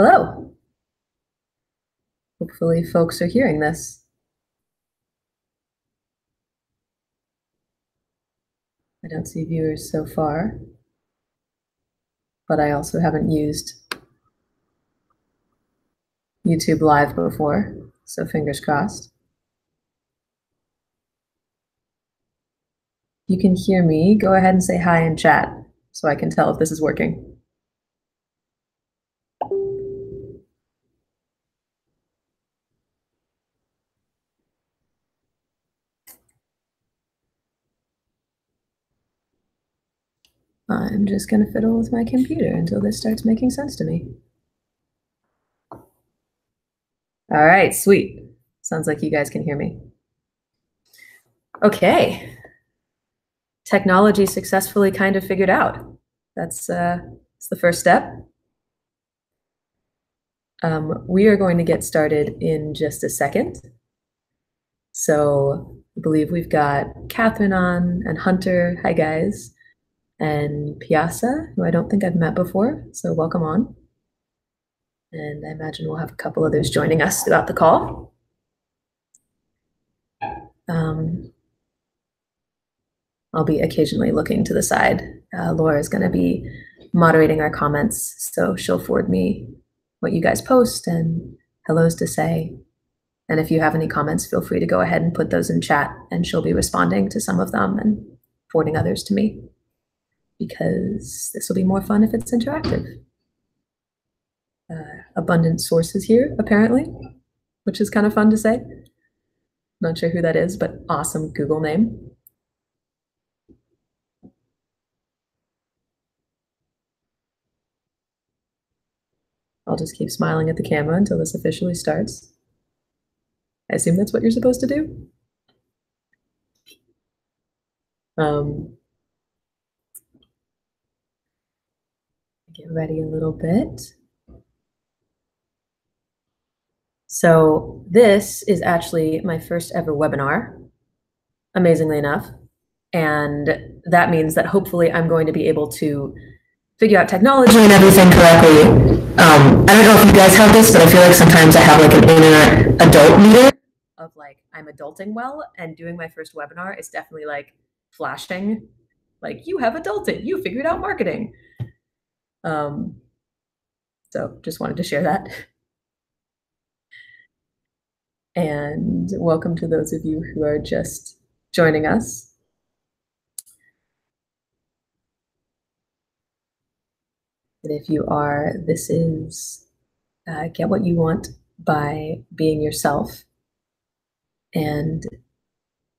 Hello. Hopefully folks are hearing this. I don't see viewers so far, but I also haven't used YouTube Live before, so fingers crossed. If you can hear me, go ahead and say hi in chat so I can tell if this is working. I'm just going to fiddle with my computer until this starts making sense to me. All right, sweet. Sounds like you guys can hear me. Okay. Technology successfully kind of figured out. That's the first step. We are going to get started in just a second. So I believe we've got Catherine on and Hunter. Hi, guys. And Piazza, who I don't think I've met before. So welcome on. And I imagine we'll have a couple others joining us throughout the call. I'll be occasionally looking to the side. Laura is going to be moderating our comments, so she'll forward me what you guys post and hellos to say. And if you have any comments, feel free to go ahead and put those in chat, and she'll be responding to some of them and forwarding others to me, because this will be more fun if it's interactive. Abundant sources here, apparently, which is kind of fun to say. Not sure who that is, but awesome Google name. I'll just keep smiling at the camera until this officially starts. I assume that's what you're supposed to do. Get ready a little bit. So this is actually my first ever webinar, amazingly enough. And that means that hopefully I'm going to be able to figure out technology and everything correctly. I don't know if you guys have this, but I feel like sometimes I have like an inner adult meter of like, I'm adulting well, and doing my first webinar is definitely like flashing, like, you have adulted, you figured out marketing. So just wanted to share that. And welcome to those of you who are just joining us. And if you are, this is Get What You Want by Being Yourself. And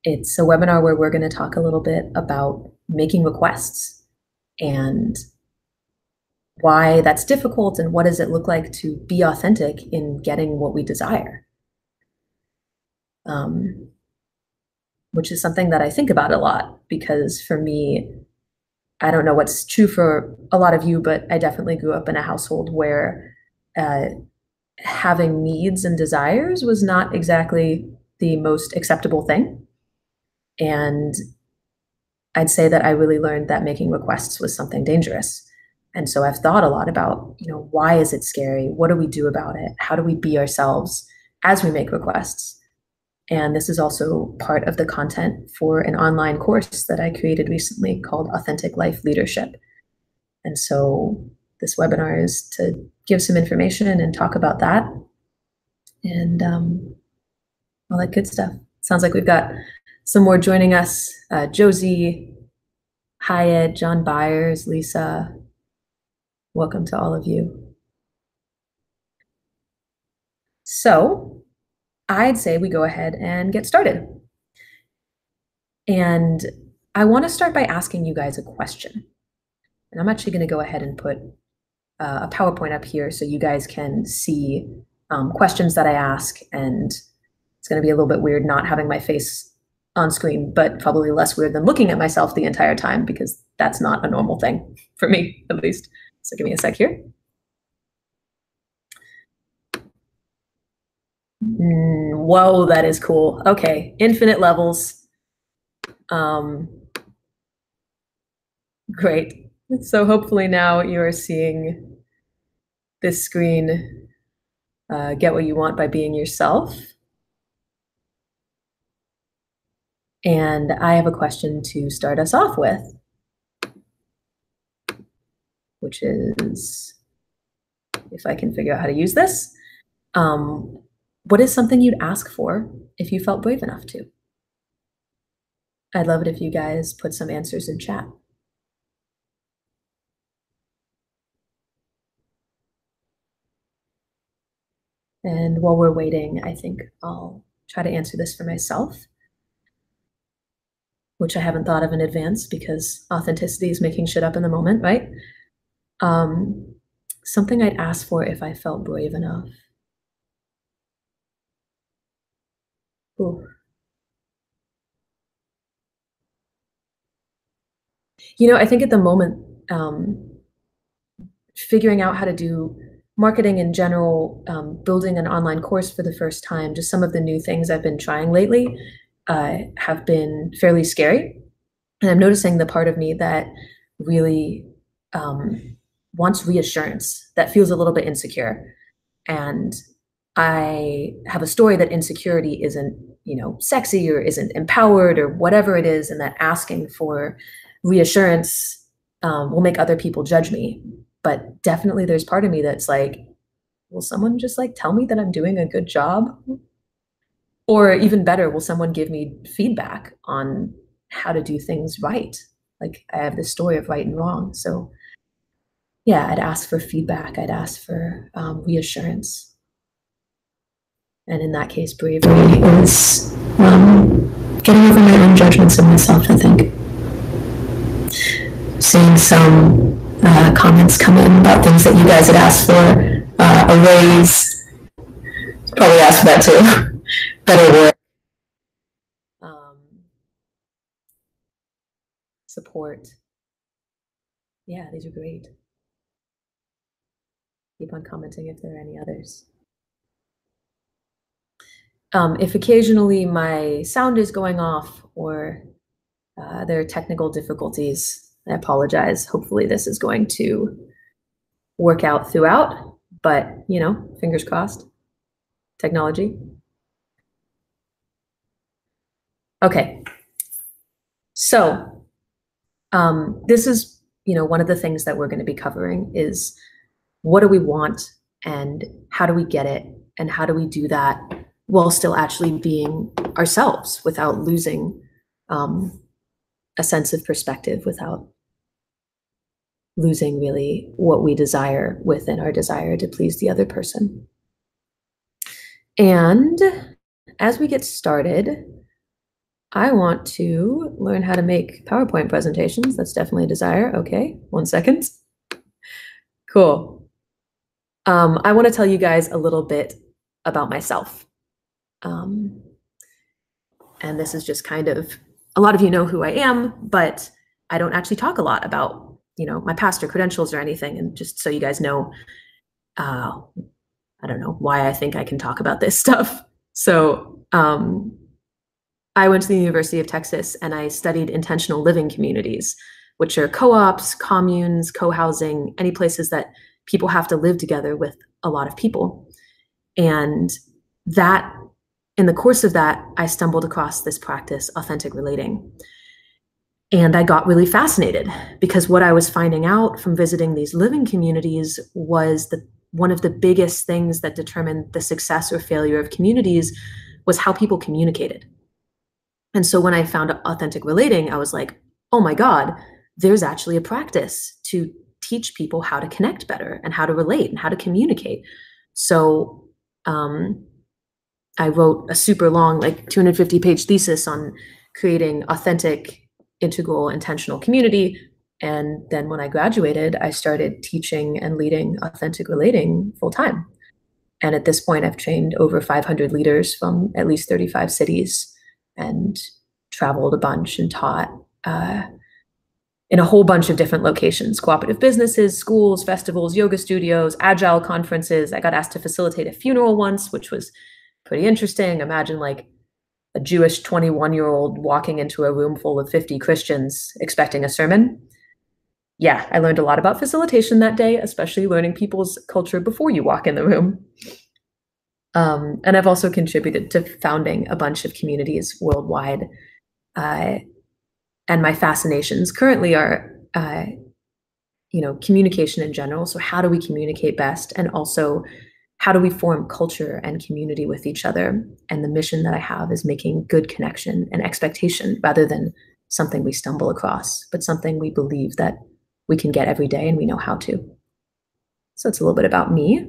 it's a webinar where we're going to talk a little bit about making requests and why that's difficult, and what does it look like to be authentic in getting what we desire. Which is something that I think about a lot, because for me, I don't know what's true for a lot of you, but I definitely grew up in a household where having needs and desires was not exactly the most acceptable thing. And I'd say that I really learned that making requests was something dangerous. And so I've thought a lot about, why is it scary? What do we do about it? How do we be ourselves as we make requests? And this is also part of the content for an online course that I created recently called Authentic Life Leadership. And so this webinar is to give some information and talk about that, and all that good stuff. Sounds like we've got some more joining us. Josie, Hyatt, John Byers, Lisa. Welcome to all of you. So I'd say we go ahead and get started. And I want to start by asking you guys a question. And I'm actually going to go ahead and put a PowerPoint up here so you guys can see questions that I ask. And it's going to be a little bit weird not having my face on screen, but probably less weird than looking at myself the entire time, because that's not a normal thing for me, at least. So give me a sec here. Whoa, that is cool. Okay, infinite levels. Great. So hopefully now you're seeing this screen, Get What You Want by Being Yourself. And I have a question to start us off with, which is, if I can figure out how to use this, what is something you'd ask for if you felt brave enough to? I'd love it if you guys put some answers in chat. And while we're waiting, I think I'll try to answer this for myself, which I haven't thought of in advance because authenticity is making shit up in the moment, right? Something I'd ask for if I felt brave enough. Ooh. I think at the moment, figuring out how to do marketing in general, building an online course for the first time, just some of the new things I've been trying lately have been fairly scary. And I'm noticing the part of me that really wants reassurance, that feels a little bit insecure. And I have a story that insecurity isn't, sexy or isn't empowered or whatever it is, and that asking for reassurance will make other people judge me. But definitely there's part of me that's like, will someone just tell me that I'm doing a good job? Or even better, will someone give me feedback on how to do things right? Like, I have this story of right and wrong. So yeah, I'd ask for feedback. I'd ask for reassurance. And in that case, bravery is getting over my own judgments of myself, I think. Seeing some comments come in about things that you guys had asked for. A raise. Probably asked for that too. Better work. Support. Yeah, these are great. Keep on commenting if there are any others. If occasionally my sound is going off or there are technical difficulties, I apologize. Hopefully this is going to work out throughout, but fingers crossed. Technology. Okay. So this is, one of the things that we're going to be covering is what do we want and how do we get it and how do we do that while still actually being ourselves without losing a sense of perspective, without losing really what we desire within our desire to please the other person. And as we get started, I want to learn how to make PowerPoint presentations. That's definitely a desire. Okay, 1 second. Cool. I want to tell you guys a little bit about myself. And this is just kind of, a lot of you know who I am, but I don't actually talk a lot about, my past or credentials or anything. And just so you guys know, I don't know why I think I can talk about this stuff. So I went to the University of Texas and I studied intentional living communities, which are co-ops, communes, co-housing, any places that people have to live together with a lot of people. And that, in the course of that, I stumbled across this practice, authentic relating. And I got really fascinated because what I was finding out from visiting these living communities was that one of the biggest things that determined the success or failure of communities was how people communicated. And so when I found authentic relating, I was like, oh my God, there's actually a practice to teach people how to connect better and how to relate and how to communicate. So I wrote a super long, 250-page thesis on creating authentic, integral, intentional community. And then when I graduated, I started teaching and leading authentic relating full time. And at this point, I've trained over 500 leaders from at least 35 cities and traveled a bunch and taught in a whole bunch of different locations, cooperative businesses, schools, festivals, yoga studios, agile conferences. I got asked to facilitate a funeral once, which was pretty interesting. Imagine a Jewish 21-year-old walking into a room full of 50 Christians expecting a sermon. yeah, I learned a lot about facilitation that day, especially learning people's culture before you walk in the room. And I've also contributed to founding a bunch of communities worldwide. And my fascinations currently are, communication in general. So how do we communicate best? And also, how do we form culture and community with each other? And the mission that I have is making good connection and expectation rather than something we stumble across, but something we believe that we can get every day and we know how to. So it's a little bit about me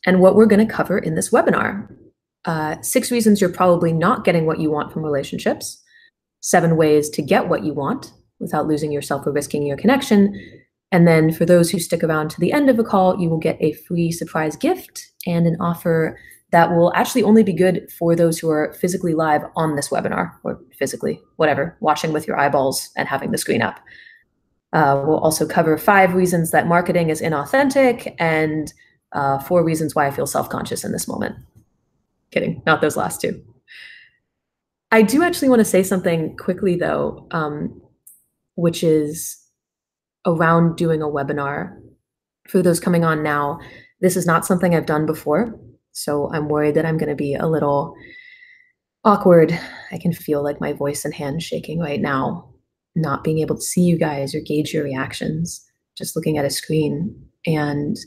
and what we're going to cover in this webinar. 6 reasons you're probably not getting what you want from relationships, 7 ways to get what you want without losing yourself or risking your connection. And then for those who stick around to the end of the call, you will get a free surprise gift and an offer that will actually only be good for those who are physically live on this webinar, or physically, whatever, watching with your eyeballs and having the screen up. We'll also cover 5 reasons that marketing is inauthentic and 4 reasons why I feel self-conscious in this moment. Kidding, not those last 2. I do actually want to say something quickly though, which is around doing a webinar. For those coming on now, this is not something I've done before, so I'm worried that I'm going to be a little awkward. I can feel like my voice and hands shaking right now, not being able to see you guys or gauge your reactions, just looking at a screen. And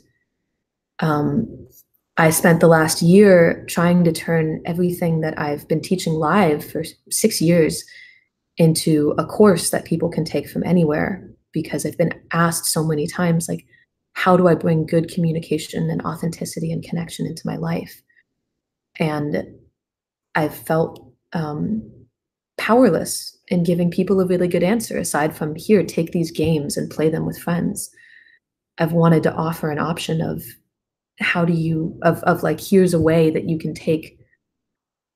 I spent the last year trying to turn everything that I've been teaching live for 6 years into a course that people can take from anywhere, because I've been asked so many times, like, how do I bring good communication and authenticity and connection into my life? And I've felt powerless in giving people a really good answer, aside from, here, take these games and play them with friends. I've wanted to offer an option of how do you, of like, here's a way that you can take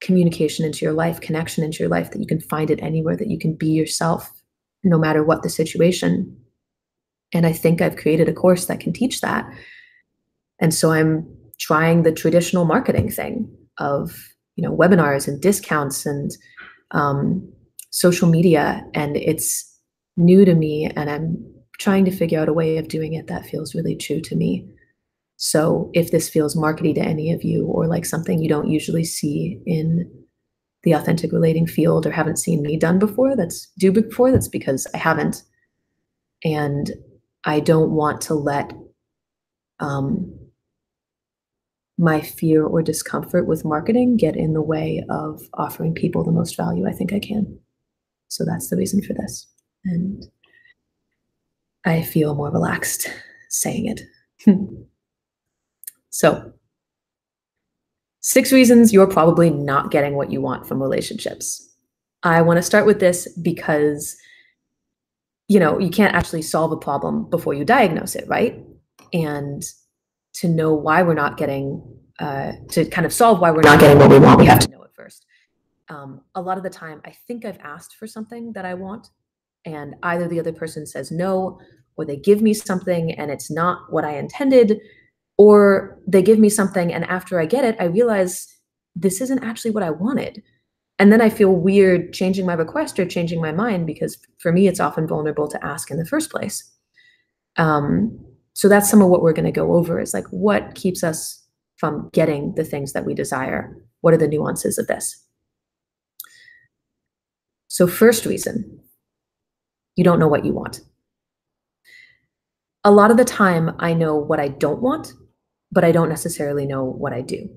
communication into your life, connection into your life, that you can find it anywhere, that you can be yourself no matter what the situation. And I think I've created a course that can teach that. And so I'm trying the traditional marketing thing of, webinars and discounts and social media. And it's new to me, and I'm trying to figure out a way of doing it that feels really true to me. So if this feels markety to any of you, or like something you don't usually see in the authentic relating field, or haven't seen me do before, that's because I haven't. And I don't want to let my fear or discomfort with marketing get in the way of offering people the most value I think I can. So that's the reason for this. And I feel more relaxed saying it. So 6 reasons you're probably not getting what you want from relationships. I want to start with this because, you can't actually solve a problem before you diagnose it, right? And to know why we're not getting, to kind of solve why we're not getting what we want, we have to know it first. A lot of the time, I think I've asked for something that I want, and either the other person says no, or they give me something and it's not what I intended, or they give me something and after I get it, I realize this isn't actually what I wanted. And then I feel weird changing my request or changing my mind, because for me, it's often vulnerable to ask in the first place. So that's some of what we're going to go over, is like, what keeps us from getting the things that we desire? What are the nuances of this? So first reason, you don't know what you want. A lot of the time I know what I don't want, but I don't necessarily know what I do.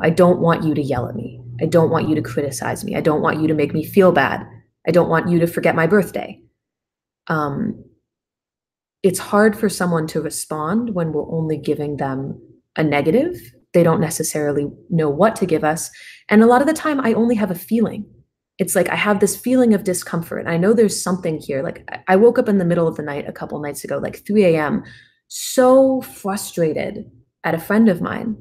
I don't want you to yell at me. I don't want you to criticize me. I don't want you to make me feel bad. I don't want you to forget my birthday. It's hard for someone to respond when we're only giving them a negative. They don't necessarily know what to give us. And a lot of the time I only have a feeling. It's like I have this feeling of discomfort. I know there's something here. Like, I woke up in the middle of the night a couple nights ago, like 3 a.m., so frustrated at a friend of mine,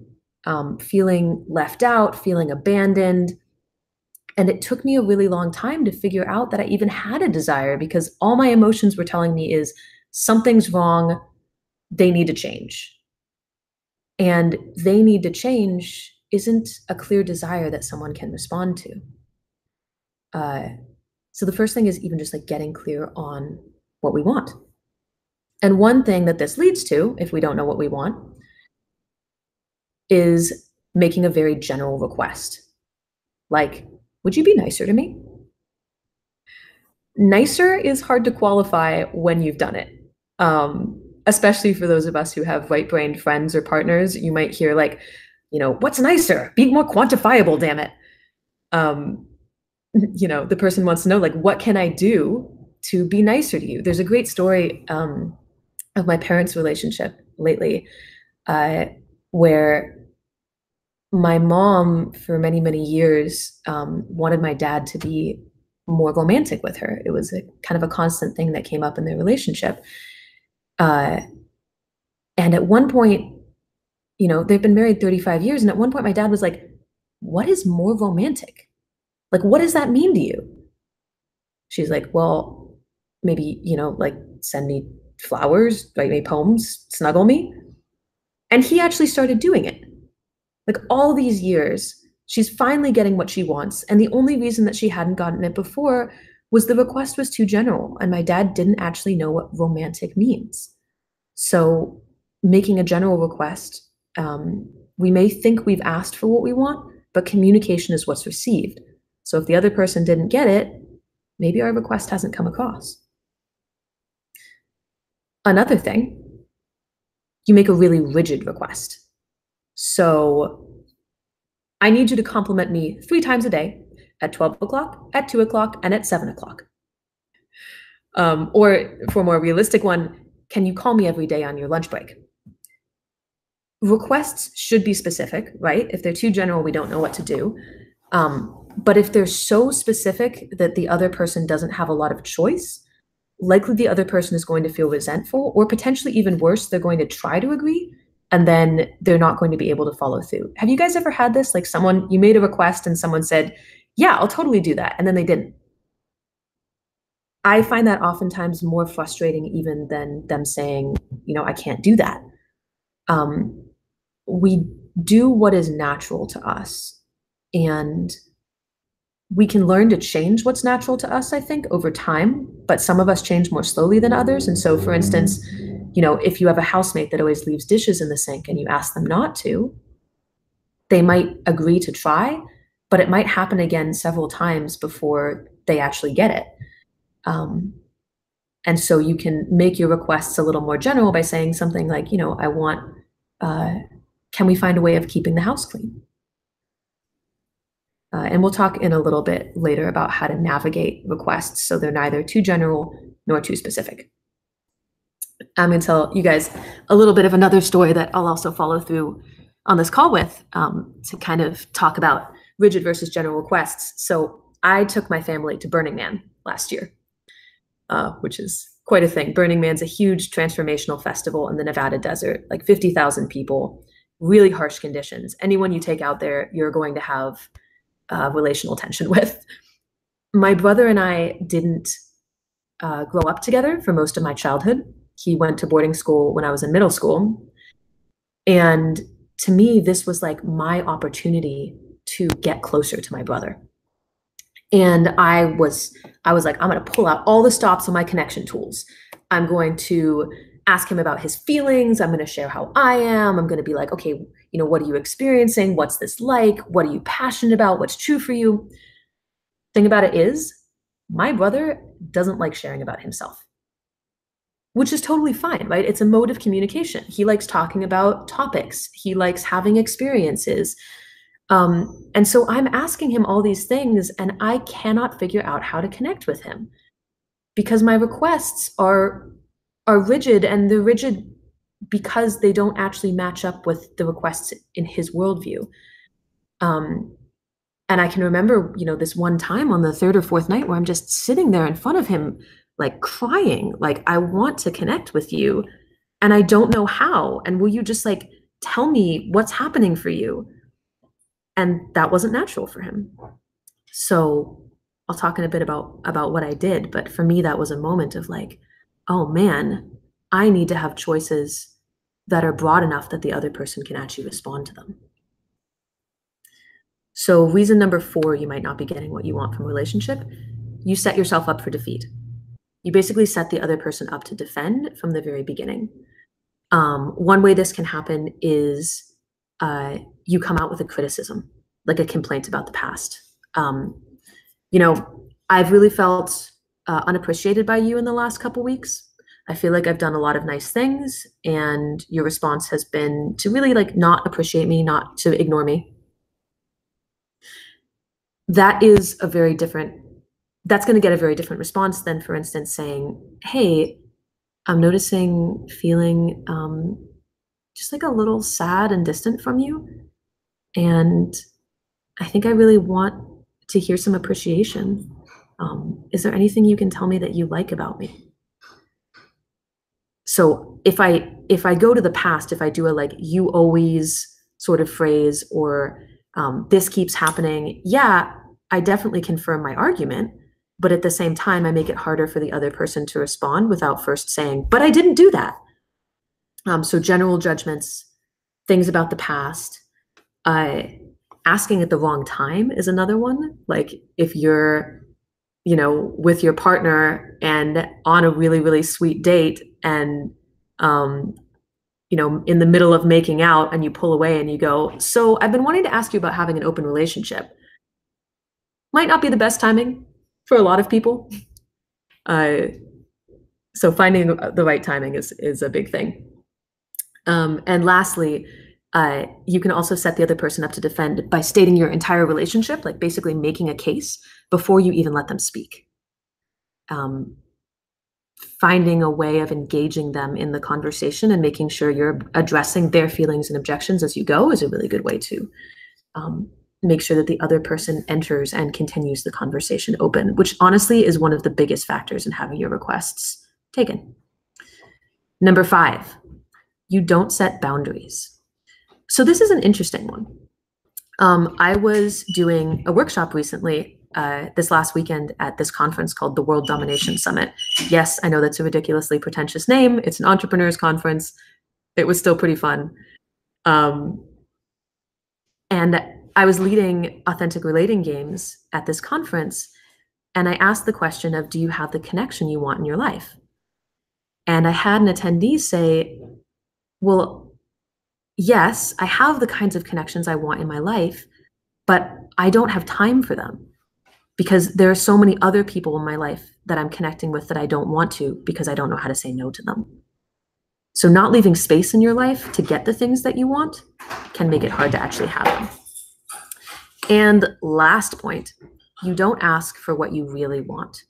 feeling left out, feeling abandoned. And it took me a really long time to figure out that I even had a desire, because all my emotions were telling me is something's wrong, they need to change. And they need to change isn't a clear desire that someone can respond to. So the first thing is even just like getting clear on what we want. And one thing that this leads to, if we don't know what we want, is making a very general request. Like, would you be nicer to me? Nicer is hard to qualify when you've done it. Especially for those of us who have right-brained friends or partners, you might hear like, what's nicer? Be more quantifiable, damn it. The person wants to know, like, what can I do to be nicer to you? There's a great story of my parents' relationship lately, where my mom, for many, many years, wanted my dad to be more romantic with her. It was a kind of a constant thing that came up in their relationship. And at one point, they've been married 35 years. And at one point, my dad was like, what is more romantic? Like, what does that mean to you? She's like, well, maybe, like send me flowers, write me poems, snuggle me. And he actually started doing it. Like all these years, she's finally getting what she wants. And the only reason that she hadn't gotten it before was the request was too general. And my dad didn't actually know what romantic means. So making a general request, we may think we've asked for what we want, but communication is what's received. So if the other person didn't get it, maybe our request hasn't come across. Another thing, you make a really rigid request. So I need you to compliment me 3 times a day at 12 o'clock, at 2 o'clock, and at 7 o'clock. Or for a more realistic one, can you call me every day on your lunch break? Requests should be specific, right? If they're too general, we don't know what to do. But if they're so specific that the other person doesn't have a lot of choice, likely the other person is going to feel resentful, or potentially even worse, they're going to try to agree, and then they're not going to be able to follow through. Have you guys ever had this? Like you made a request and someone said, yeah, I'll totally do that. And then they didn't. I find that oftentimes more frustrating even than them saying, I can't do that. We do what is natural to us, and we can learn to change what's natural to us, I think, over time, but some of us change more slowly than others. And so, for instance, if you have a housemate that always leaves dishes in the sink and you ask them not to, they might agree to try, but it might happen again several times before they actually get it. And so you can make your requests a little more general by saying something like, I want, can we find a way of keeping the house clean? And we'll talk in a little bit later about how to navigate requests so they're neither too general nor too specific. I'm going to tell you guys a little bit of another story that I'll also follow through on this call with, to kind of talk about rigid versus general requests. So I took my family to Burning Man last year, which is quite a thing. Burning Man's a huge transformational festival in the Nevada desert, like 50,000 people, really harsh conditions. Anyone you take out there, you're going to have relational tension with. My brother and I didn't grow up together for most of my childhood. He went to boarding school when I was in middle school. And to me, this was like my opportunity to get closer to my brother. And I was like, I'm going to pull out all the stops on my connection tools. I'm going to ask him about his feelings. I'm going to share how I am. I'm going to be like, okay, what are you experiencing? What's this like? What are you passionate about? What's true for you? Thing about it is, my brother doesn't like sharing about himself, which is totally fine, right? It's a mode of communication. He likes talking about topics. He likes having experiences. And so I'm asking him all these things, and I cannot figure out how to connect with him because my requests are rigid, and they're rigid because they don't actually match up with the requests in his worldview. And I can remember, this one time on the 3rd or 4th night where I'm just sitting there in front of him, like crying, like, I want to connect with you and I don't know how. And will you just like tell me what's happening for you? And that wasn't natural for him. So I'll talk in a bit about what I did. But for me, that was a moment of like, oh man, I need to have choices that are broad enough that the other person can actually respond to them. So reason number 4, you might not be getting what you want from a relationship. You set yourself up for defeat. You basically set the other person up to defend from the very beginning. One way this can happen is you come out with a criticism, like a complaint about the past. Um, I've really felt unappreciated by you in the last couple weeks. I feel like I've done a lot of nice things, and your response has been to really like not appreciate me, not to ignore me. That is a very different, that's going to get a very different response than, for instance, saying, hey, I'm noticing feeling just like a little sad and distant from you. And I think I really want to hear some appreciation. Is there anything you can tell me that you like about me? So if I go to the past, if I do a like you always sort of phrase, or this keeps happening, yeah, I definitely confirm my argument, but at the same time, I make it harder for the other person to respond without first saying, but I didn't do that. So general judgments, things about the past, asking at the wrong time is another one. Like if you're, with your partner and on a really, really sweet date, and, in the middle of making out, and you pull away and you go, so I've been wanting to ask you about having an open relationship. Might not be the best timing for a lot of people. So finding the right timing is a big thing. And lastly, you can also set the other person up to defend by stating your entire relationship, like basically making a case before you even let them speak. Finding a way of engaging them in the conversation and making sure you're addressing their feelings and objections as you go is a really good way to make sure that the other person enters and continues the conversation open, which honestly is one of the biggest factors in having your requests taken. Number 5, you don't set boundaries. So this is an interesting one. I was doing a workshop recently, this last weekend at this conference called the World Domination Summit. Yes, I know that's a ridiculously pretentious name. It's an entrepreneurs conference. It was still pretty fun. And I was leading authentic relating games at this conference, and I asked the question of, do you have the connection you want in your life? And I had an attendee say, well, yes, I have the kinds of connections I want in my life, but I don't have time for them because there are so many other people in my life that I'm connecting with that I don't want to because I don't know how to say no to them. So not leaving space in your life to get the things that you want can make it hard to actually have them. And last point, you don't ask for what you really want.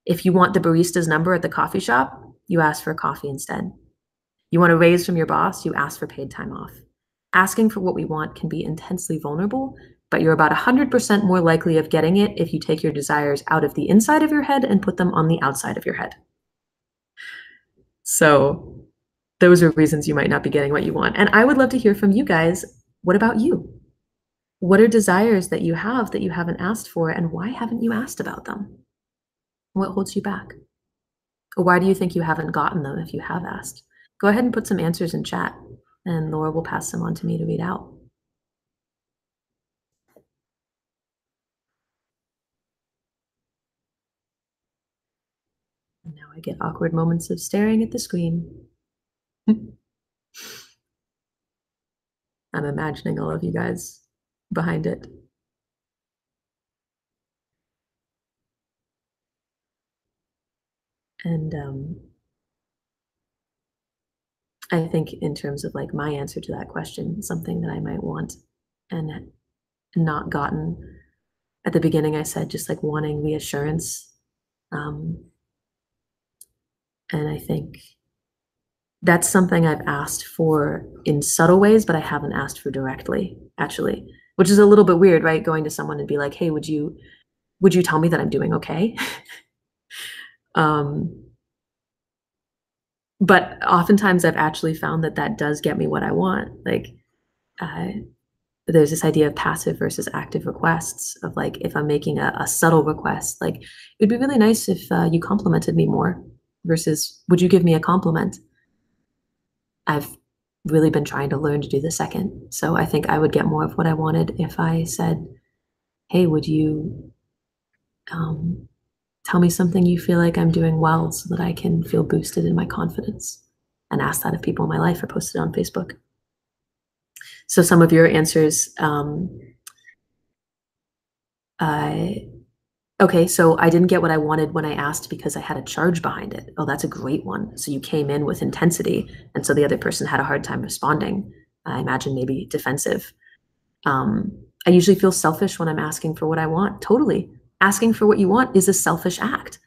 If you want the barista's number at the coffee shop, you ask for a coffee instead. You want a raise from your boss, you ask for paid time off. Asking for what we want can be intensely vulnerable, but you're about 100% more likely of getting it if you take your desires out of the inside of your head and put them on the outside of your head. So those are reasons you might not be getting what you want. And I would love to hear from you guys. What about you? What are desires that you have that you haven't asked for, and why haven't you asked about them? What holds you back? Or why do you think you haven't gotten them if you have asked? Go ahead and put some answers in chat, and Laura will pass them on to me to read out. And now I get awkward moments of staring at the screen. I'm imagining all of you guys behind it. And I think in terms of like my answer to that question, something that I might want and not gotten at the beginning, I said just like wanting reassurance. And I think that's something I've asked for in subtle ways, but I haven't asked for directly, actually, which is a little bit weird, right? Going to someone and be like, hey, would you tell me that I'm doing okay? But oftentimes I've actually found that that does get me what I want. Like, there's this idea of passive versus active requests of like, if I'm making a subtle request, like it'd be really nice if you complimented me more versus would you give me a compliment? I've really been trying to learn to do the second. So I think I would get more of what I wanted if I said, hey, would you Tell me something you feel like I'm doing well so that I can feel boosted in my confidence. And ask that of people in my life or post it on Facebook. So some of your answers, okay, so I didn't get what I wanted when I asked because I had a charge behind it. Oh, that's a great one. So you came in with intensity, and so the other person had a hard time responding. I imagine maybe defensive. I usually feel selfish when I'm asking for what I want. Totally. Asking for what you want is a selfish act.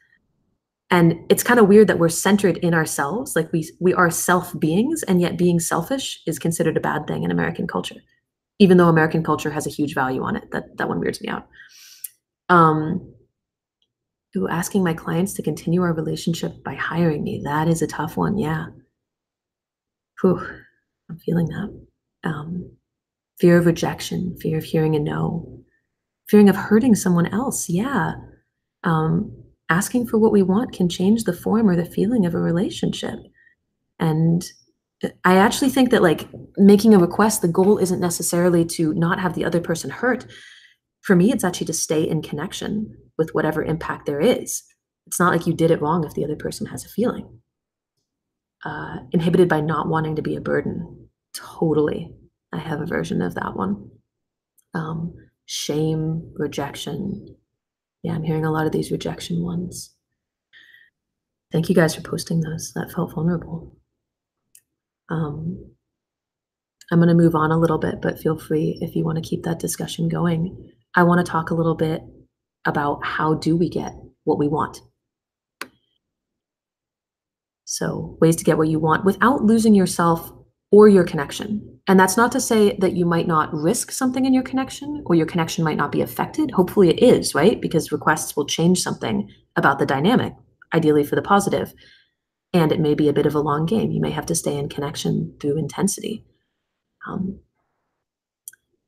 And it's kind of weird that we're centered in ourselves, like we are self beings, and yet being selfish is considered a bad thing in American culture, even though American culture has a huge value on it. That one weirds me out. Ooh, asking my clients to continue our relationship by hiring me. That is a tough one. Yeah. Whew, I'm feeling that. Fear of rejection, fear of hearing a no, fearing of hurting someone else. Yeah. Asking for what we want can change the form or the feeling of a relationship. And I actually think that, like, making a request, the goal isn't necessarily to not have the other person hurt. For me, it's actually to stay in connection with whatever impact there is. It's not like you did it wrong if the other person has a feeling. Inhibited by not wanting to be a burden. Totally. I have a version of that one. Shame, rejection. Yeah, I'm hearing a lot of these rejection ones. Thank you guys for posting those. That felt vulnerable. I'm going to move on a little bit, but feel free if you want to keep that discussion going. I want to talk a little bit about how do we get what we want. So ways to get what you want without losing yourself or your connection. And that's not to say that you might not risk something in your connection or your connection might not be affected. Hopefully it is, right? Because requests will change something about the dynamic, ideally for the positive. And it may be a bit of a long game. You may have to stay in connection through intensity.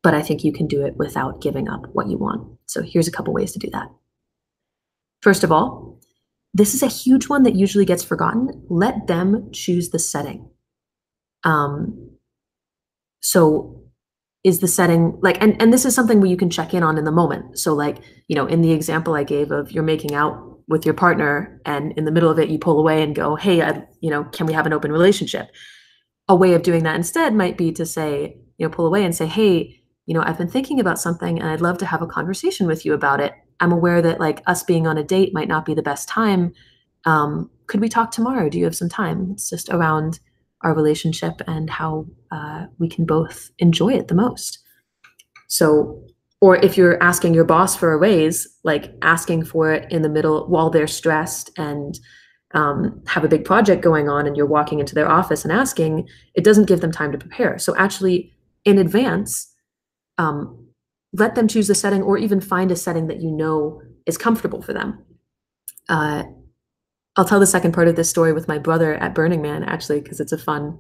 But I think you can do it without giving up what you want. So here's a couple ways to do that. First of all, this is a huge one that usually gets forgotten. Let them choose the setting. So is the setting like, and this is something where you can check in on in the moment. So like, in the example I gave of you're making out with your partner and in the middle of it, you pull away and go, hey, can we have an open relationship? A way of doing that instead might be to say, pull away and say, hey, I've been thinking about something and I'd love to have a conversation with you about it. I'm aware that like us being on a date might not be the best time. Could we talk tomorrow? Do you have some time? It's just around our relationship and how we can both enjoy it the most. So, or if you're asking your boss for a raise, like asking for it in the middle while they're stressed and have a big project going on and you're walking into their office and asking, it doesn't give them time to prepare. So actually in advance, let them choose the setting or even find a setting that is comfortable for them. I'll tell the second part of this story with my brother at Burning Man, actually, because it's a fun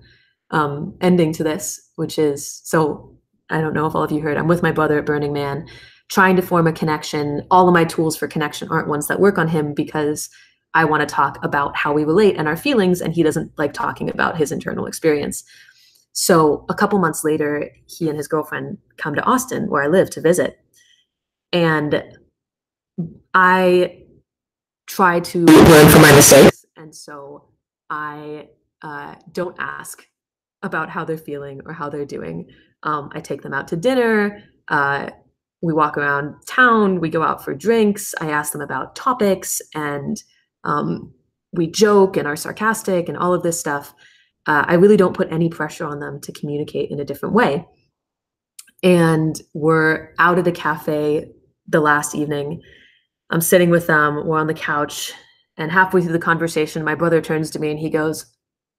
ending to this, which is, so I don't know if all of you heard, I'm with my brother at Burning Man, trying to form a connection. All of my tools for connection aren't ones that work on him because I want to talk about how we relate and our feelings, and he doesn't like talking about his internal experience. So a couple months later, he and his girlfriend come to Austin, where I live, to visit. And I try to learn from my mistakes. And so I don't ask about how they're feeling or how they're doing. I take them out to dinner. We walk around town. We go out for drinks. I ask them about topics, and we joke and are sarcastic and all of this stuff. I really don't put any pressure on them to communicate in a different way. And we're out at a cafe the last evening. I'm sitting with them, we're on the couch, and halfway through the conversation, my brother turns to me and he goes,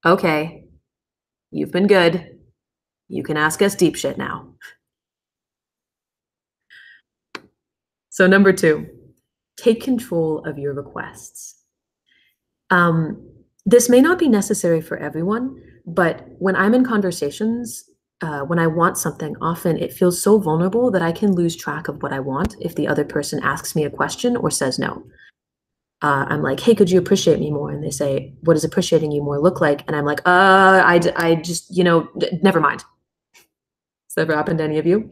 okay, you've been good. You can ask us deep shit now. So number 2, take control of your requests. This may not be necessary for everyone, but when I'm in conversations, when I want something, often it feels so vulnerable that I can lose track of what I want if the other person asks me a question or says no. I'm like, hey, could you appreciate me more? And they say, what does appreciating you more look like? And I'm like, I just, never mind. Has that ever happened to any of you?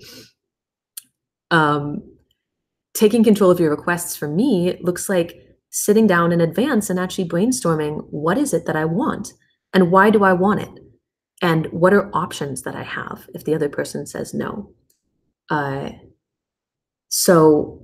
Taking control of your requests for me looks like sitting down in advance and actually brainstorming, what is it that I want? And why do I want it? And what are options that I have if the other person says no? Uh, so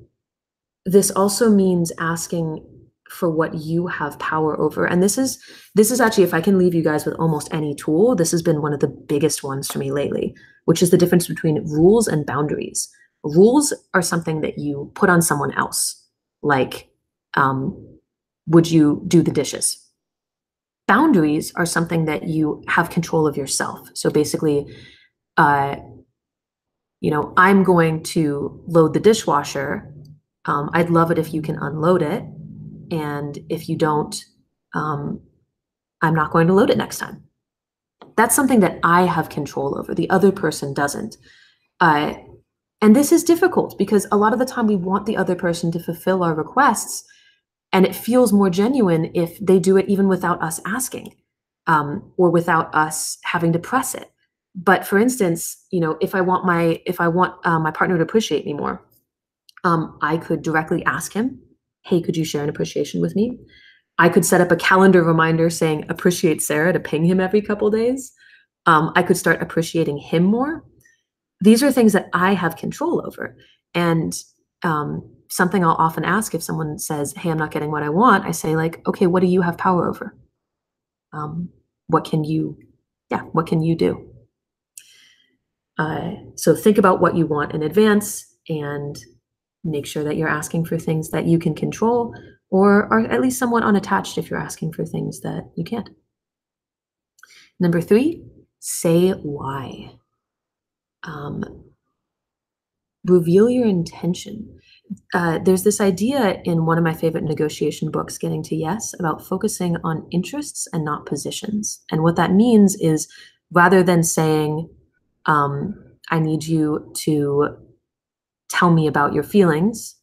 this also means asking for what you have power over. And this is actually, if I can leave you guys with almost any tool, this has been one of the biggest ones for me lately, which is the difference between rules and boundaries. Rules are something that you put on someone else, like, would you do the dishes? Boundaries are something that you have control of yourself. So basically, uh, I'm going to load the dishwasher. I'd love it if you can unload it. And if you don't, I'm not going to load it next time. That's something that I have control over. The other person doesn't. And this is difficult because a lot of the time we want the other person to fulfill our requests, and it feels more genuine if they do it even without us asking, or without us having to press it. But for instance, if I want my partner to appreciate me more, I could directly ask him, "Hey, could you share an appreciation with me?" I could set up a calendar reminder saying "appreciate Sarah" to ping him every couple days. I could start appreciating him more. These are things that I have control over. And something I'll often ask if someone says, "Hey, I'm not getting what I want," I say, like, "Okay, what do you have power over? Um, what can you, yeah, what can you do?" So think about what you want in advance and make sure that you're asking for things that you can control, or are at least somewhat unattached if you're asking for things that you can't. Number 3, say why. Reveal your intention. There's this idea in one of my favorite negotiation books, Getting to Yes, about focusing on interests and not positions. And what that means is, rather than saying, I need you to tell me about your feelings,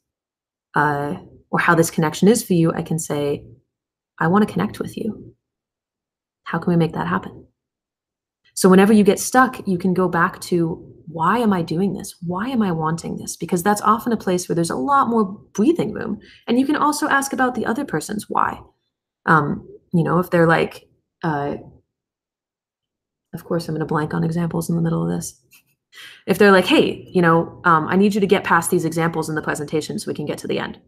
or how this connection is for you, I can say, I want to connect with you. How can we make that happen? So whenever you get stuck, you can go back to, why am I doing this? Why am I wanting this? Because that's often a place where there's a lot more breathing room. And you can also ask about the other person's why. If they're like, of course, I'm going to blank on examples in the middle of this. If they're like, "Hey, I need you to get past these examples in the presentation so we can get to the end."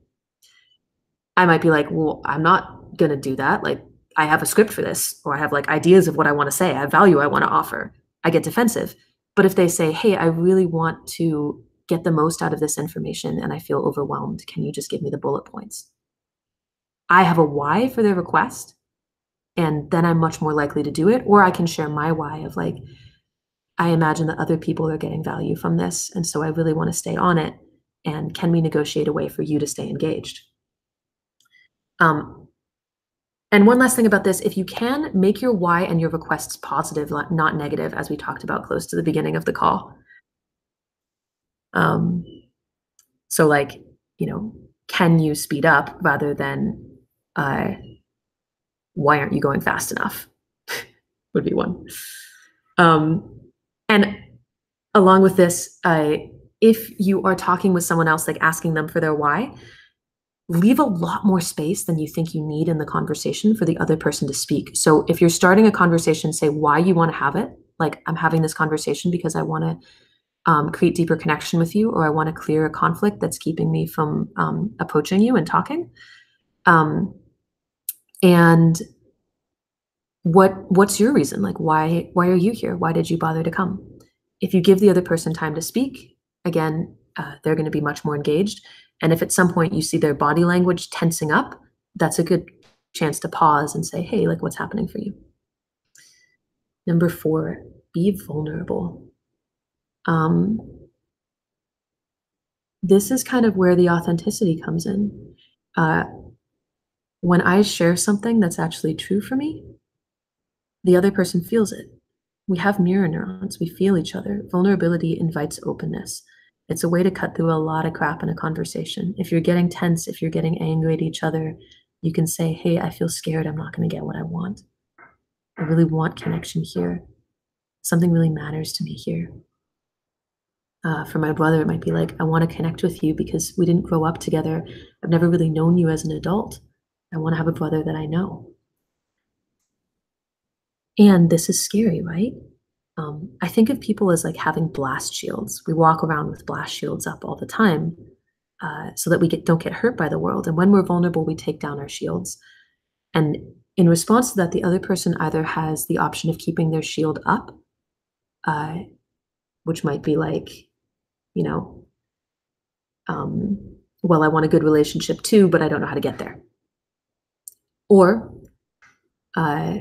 I might be like, "Well, I'm not going to do that. Like, I have a script for this, or I have like ideas of what I want to say. I have value I want to offer." I get defensive. But if they say, "Hey, I really want to get the most out of this information and I feel overwhelmed. Can you just give me the bullet points?" I have a why for their request, and then I'm much more likely to do it. Or I can share my why of like, I imagine that other people are getting value from this, and so I really want to stay on it. And can we negotiate a way for you to stay engaged? Um, And one last thing about this, if you can, make your why and your requests positive, not negative, as we talked about close to the beginning of the call. Um, so like, you know, can you speed up rather than uh, why aren't you going fast enough would be one. And along with this, if you are talking with someone else, like asking them for their why, leave a lot more space than you think you need in the conversation for the other person to speak. So if you're starting a conversation, say why you want to have it. Like, I'm having this conversation because I want to create deeper connection with you, or I want to clear a conflict that's keeping me from approaching you and talking. And what's your reason? Like, why are you here? Why did you bother to come? If you give the other person time to speak, again, they're going to be much more engaged. And if at some point you see their body language tensing up, that's a good chance to pause and say, "Hey, like, what's happening for you?" Number 4, be vulnerable. Um, this is kind of where the authenticity comes in. Uh, when I share something that's actually true for me, the other person feels it. We have mirror neurons. We feel each other. Vulnerability invites openness. It's a way to cut through a lot of crap in a conversation. If you're getting tense, if you're getting angry at each other, you can say, "Hey, I feel scared. I'm not going to get what I want. I really want connection here. Something really matters to me here." For my brother, it might be like, "I want to connect with you because we didn't grow up together. I've never really known you as an adult. I want to have a brother that I know. And this is scary, right? I think of people as like having blast shields. We walk around with blast shields up all the time so that we don't get hurt by the world. And when we're vulnerable, we take down our shields. And in response to that, the other person either has the option of keeping their shield up, uh, which might be like, you know, well, I want a good relationship too, but I don't know how to get there. Or uh,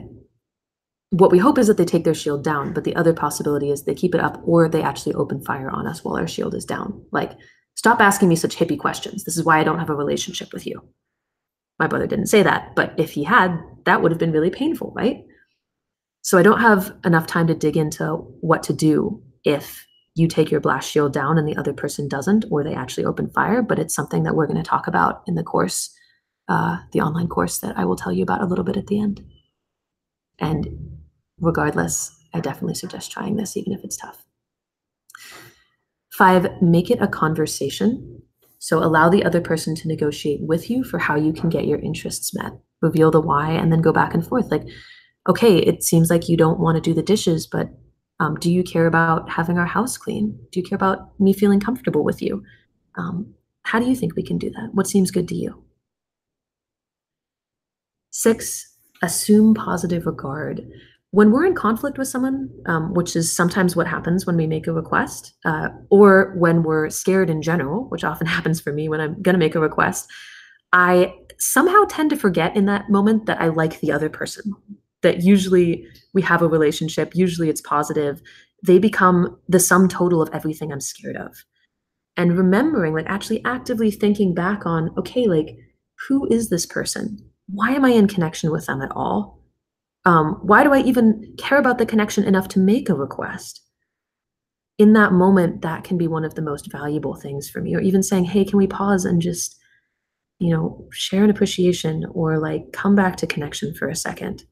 what we hope is that they take their shield down, but the other possibility is they keep it up or they actually open fire on us while our shield is down. Like, stop asking me such hippie questions. This is why I don't have a relationship with you. My brother didn't say that, but if he had, that would have been really painful, right? So I don't have enough time to dig into what to do if you take your blast shield down and the other person doesn't, or they actually open fire, but it's something that we're going to talk about in the course, the online course that I will tell you about a little bit at the end. And regardless, I definitely suggest trying this, even if it's tough. 5, make it a conversation. So allow the other person to negotiate with you for how you can get your interests met. Reveal the why and then go back and forth. Like, okay, it seems like you don't want to do the dishes, but do you care about having our house clean? Do you care about me feeling comfortable with you? How do you think we can do that? What seems good to you? 6, assume positive regard. When we're in conflict with someone, which is sometimes what happens when we make a request, or when we're scared in general, which often happens for me when I'm going to make a request, I somehow tend to forget in that moment that I like the other person, that usually we have a relationship, usually it's positive. They become the sum total of everything I'm scared of. And remembering, like actually actively thinking back on, okay, like, who is this person? Why am I in connection with them at all? Why do I even care about the connection enough to make a request? In that moment, that can be one of the most valuable things for me. Or even saying, hey, can we pause and just, share an appreciation or like come back to connection for a second?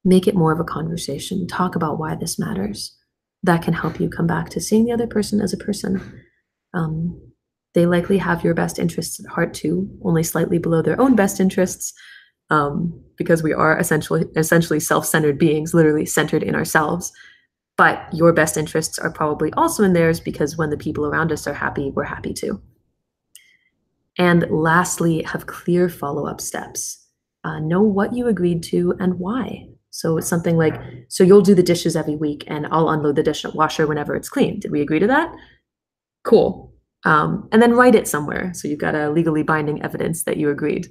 Make it more of a conversation. Talk about why this matters. That can help you come back to seeing the other person as a person. They likely have your best interests at heart too, only slightly below their own best interests, because we are essentially self-centered beings, literally centered in ourselves. But your best interests are probably also in theirs, because when the people around us are happy, we're happy too. And lastly, have clear follow-up steps. Know what you agreed to and why. So it's something like, so you'll do the dishes every week and I'll unload the dishwasher whenever it's clean. Did we agree to that? Cool. And then write it somewhere. So you've got a legally binding evidence that you agreed.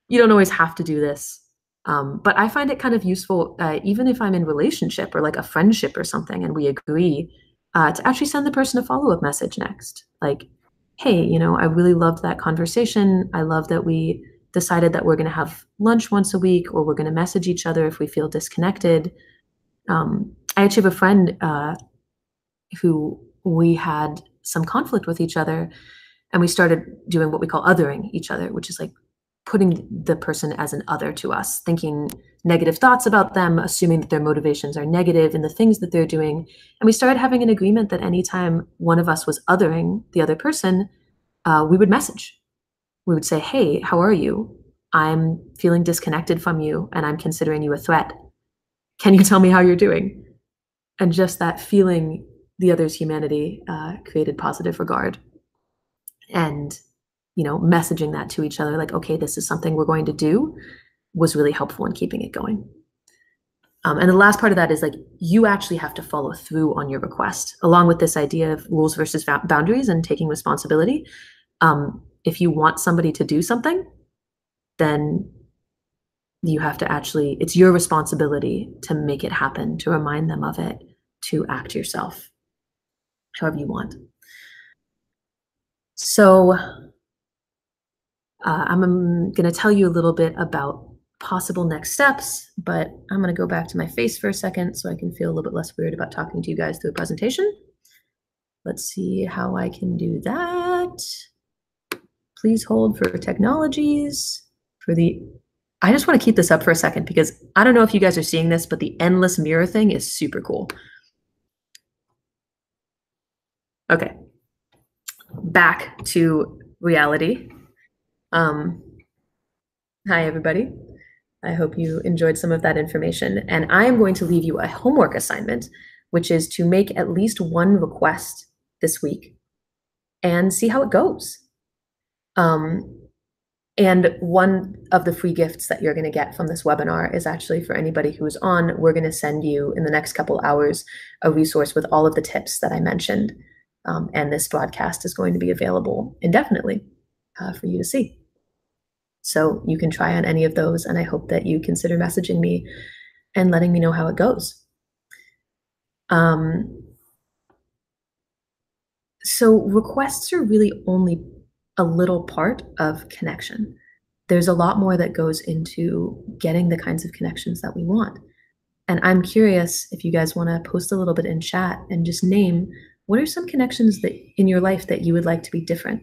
You don't always have to do this. But I find it kind of useful, even if I'm in relationship or like a friendship or something and we agree, to actually send the person a follow-up message next. Like, hey, I really loved that conversation. I love that we decided that we're going to have lunch once a week, or we're going to message each other if we feel disconnected. I actually have a friend who we had some conflict with each other, and we started doing what we call othering each other, which is like putting the person as an other to us, thinking negative thoughts about them, assuming that their motivations are negative in the things that they're doing. And we started having an agreement that anytime one of us was othering the other person, we would message. We would say, hey, how are you? I'm feeling disconnected from you and I'm considering you a threat. Can you tell me how you're doing? And just that feeling the other's humanity created positive regard. And messaging that to each other, like, okay, this is something we're going to do, was really helpful in keeping it going. And the last part of that is like, you actually have to follow through on your request, along with this idea of rules versus boundaries and taking responsibility. If you want somebody to do something, then you have to actually, it's your responsibility to make it happen, to remind them of it, to act yourself, however you want. So I'm going to tell you a little bit about possible next steps, but I'm going to go back to my face for a second so I can feel a little bit less weird about talking to you guys through a presentation. Let's see how I can do that. Please hold for technologies. I just want to keep this up for a second because I don't know if you guys are seeing this, but the endless mirror thing is super cool. Okay, back to reality. Um, Hi, everybody. I hope you enjoyed some of that information. And I am going to leave you a homework assignment, which is to make at least one request this week and see how it goes. And one of the free gifts that you're going to get from this webinar is actually for anybody who's on, we're going to send you in the next couple hours a resource with all of the tips that I mentioned. And this broadcast is going to be available indefinitely for you to see. So you can try on any of those, and I hope that you consider messaging me and letting me know how it goes. So requests are really only a little part of connection. There's a lot more that goes into getting the kinds of connections that we want. And I'm curious if you guys want to post a little bit in chat and just name what are some connections that in your life that you would like to be different?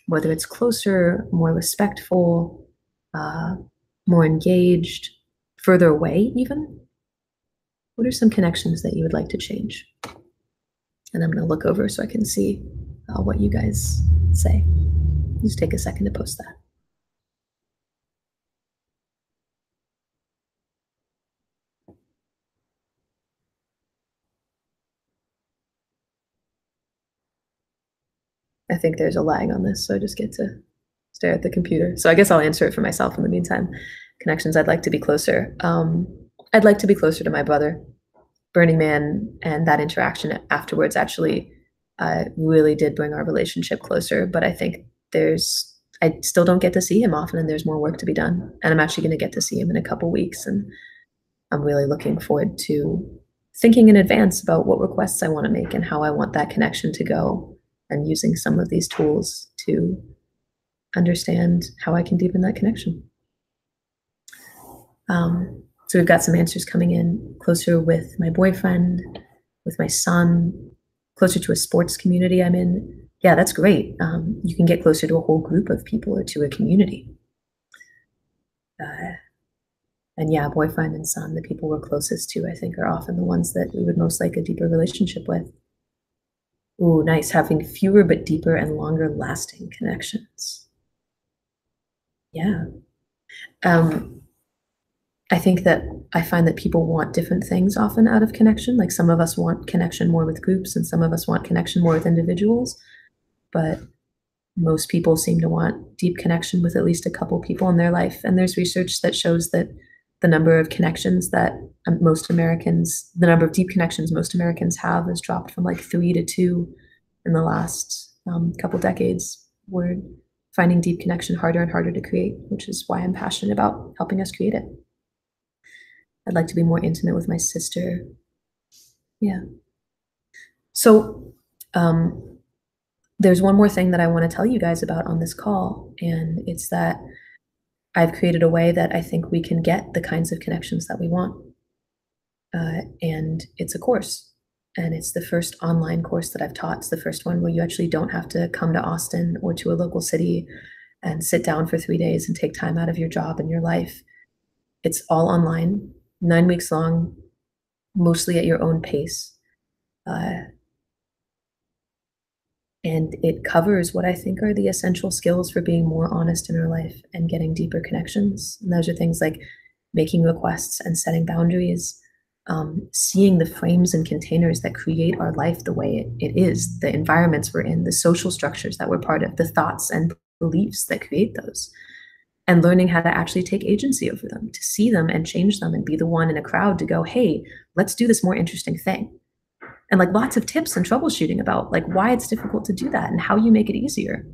Whether it's closer, more respectful, more engaged, further away even. What are some connections that you would like to change? And I'm going to look over so I can see what you guys say. Just take a second to post that. I think there's a lag on this, so I just get to stare at the computer. So I guess I'll answer it for myself in the meantime. Connections, I'd like to be closer. I'd like to be closer to my brother. Burning Man and that interaction afterwards actually really did bring our relationship closer, but I think I still don't get to see him often, and there's more work to be done. And I'm actually going to get to see him in a couple weeks, and I'm really looking forward to thinking in advance about what requests I want to make and how I want that connection to go, and using some of these tools to understand how I can deepen that connection. So we've got some answers coming in. Closer with my boyfriend, with my son, closer to a sports community I'm in. Yeah, that's great. You can get closer to a whole group of people or to a community. And yeah, boyfriend and son, the people we're closest to, I think, are often the ones that we would most like a deeper relationship with. Ooh, nice. Having fewer but deeper and longer lasting connections. Yeah. I think that I find that people want different things often out of connection. Like some of us want connection more with groups and some of us want connection more with individuals. But most people seem to want deep connection with at least a couple people in their life. And there's research that shows that the number of connections that the number of deep connections most Americans have has dropped from like 3 to 2 in the last couple decades. We're finding deep connection harder and harder to create, which is why I'm passionate about helping us create it. I'd like to be more intimate with my sister. Yeah. So there's one more thing that I want to tell you guys about on this call, and it's that I've created a way that I think we can get the kinds of connections that we want. And it's a course. And it's the first online course that I've taught. It's the first one where you actually don't have to come to Austin or to a local city and sit down for 3 days and take time out of your job and your life. It's all online, 9 weeks long, mostly at your own pace. And it covers what I think are the essential skills for being more honest in our life and getting deeper connections. And those are things like making requests and setting boundaries, seeing the frames and containers that create our life the way it is, the environments we're in, the social structures that we're part of, the thoughts and beliefs that create those, and learning how to actually take agency over them, to see them and change them and be the one in a crowd to go, hey, let's do this more interesting thing. And like lots of tips and troubleshooting about like why it's difficult to do that and how you make it easier.